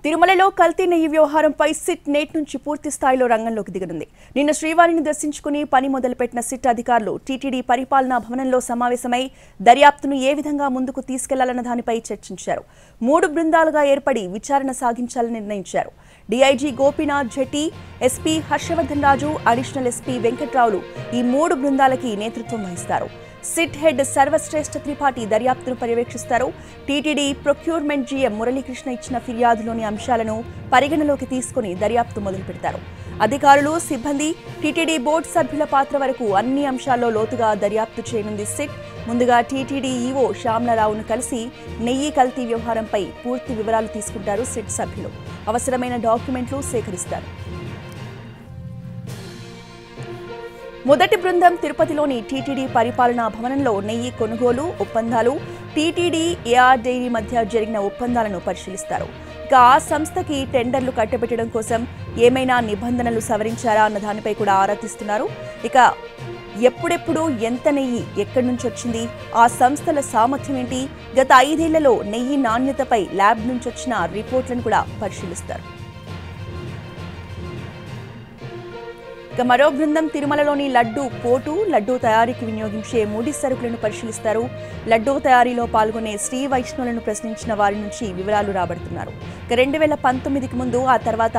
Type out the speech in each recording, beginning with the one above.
తిరుమలలో కల్తీ నెయ్యి వ్యవహారంపై సిట్ నేటి నుంచి పూర్తి స్థాయిలో రంగంలోకి దిగనుంది. నిన్న శ్రీవారిని దర్శించుకుని పని మొదలుపెట్టిన సిట్ అధికారులు టీటీడీ పరిపాలనా భవనంలో సమావేశమై దర్యాప్తును ఏ విధంగా ముందుకు తీసుకెళ్లాలన్న దానిపై చర్చించారు. 3 బృందాలుగా ఏర్పడి విచారణ సాగించాలని నిర్ణయించారు. డీఐజీ గోపీనాథ్ జెట్టి, ఎస్పీ హర్షవర్ధన్ రాజు, అడిషనల్ ఎస్పీ వెంకట్రావులు ఈ 3 బృందాలకి నేతృత్వం వహిస్తారు. సిట్ హెడ్ సర్వశ్రేష్ఠ త్రిపాఠి దర్యాప్తును పర్యవేక్షిస్తారు. టీటీడీ ప్రొక్యూర్మెంట్ జీఎం మురళీకృష్ణ ఇచ్చిన ఫిర్యాదులోని అంశాలను పరిగణలోకి తీసుకుని దర్యాప్తు మొదలు పెడతారు. అధికారులు, సిబ్బంది, టీటీడీ బోర్డు సభ్యుల పాత్ర వరకు అన్ని అంశాల్లో లోతుగా దర్యాప్తు చేయనుంది సిట్. ముందుగా టీటీడీ ఈవో శ్యామలరావును కలిసి నెయ్యి కల్తీ వ్యవహారంపై పూర్తి వివరాలు తీసుకుంటారు సిట్ సభ్యులు. అవసరమైన డాక్యుమెంట్లు సేకరిస్తారు. మొదటి బృందం తిరుపతిలోని టీటీడీ పరిపాలనా భవనంలో నెయ్యి కొనుగోలు ఒప్పందాలు, టీటీడీ ఏఆర్ డైరీ మధ్య జరిగిన ఒప్పందాలను పరిశీలిస్తారు. ఇక ఆ సంస్థకి టెండర్లు కట్టబెట్టడం కోసం ఏమైనా నిబంధనలు సవరించారా అన్న దానిపై కూడా ఆరా తీస్తున్నారు. ఇక ఎప్పుడెప్పుడు ఎంత నెయ్యి ఎక్కడి నుంచి వచ్చింది, ఆ సంస్థల సామర్థ్యం ఏంటి, గత 5 ఏళ్లలో నెయ్యి నాణ్యతపై ల్యాబ్ నుంచి వచ్చిన రిపోర్ట్లను కూడా పరిశీలిస్తారు. ఇక మరో బృందం తిరుమలలోని లడ్డూ పోటు, లడ్డూ తయారీకి వినియోగించే ముడి సరుకులను పరిశీలిస్తారు. లడ్డూ తయారీలో పాల్గొనే శ్రీ వైష్ణవులను ప్రశ్నించిన వారి నుంచి వివరాలు రాబడుతున్నారు. ఇక 2019కి ముందు, ఆ తర్వాత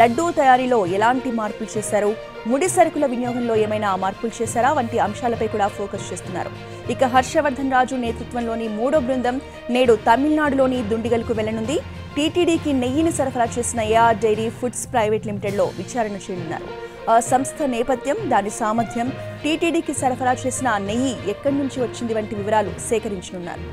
లడ్డూ తయారీలో ఎలాంటి మార్పులు చేశారు, ముడి సరుకుల వినియోగంలో ఏమైనా మార్పులు చేశారా వంటి అంశాలపై కూడా ఫోకస్ చేస్తున్నారు. ఇక హర్షవర్ధన్ రాజు నేతృత్వంలోని 3వ బృందం నేడు తమిళనాడులోని దుండిగల్కు వెళ్లనుంది. టీటీడీకి నెయ్యిని సరఫరా చేసిన ఏఆర్ డైరీ ఫుడ్స్ ప్రైవేట్ లిమిటెడ్లో విచారణ చేయనున్నారు. ఆ సంస్థ నేపథ్యం, దాని సామర్థ్యం, టీటీడీకి సరఫరా చేసిన నెయ్యి ఎక్కడి నుంచి వచ్చింది వంటి వివరాలు సేకరించనున్నారు.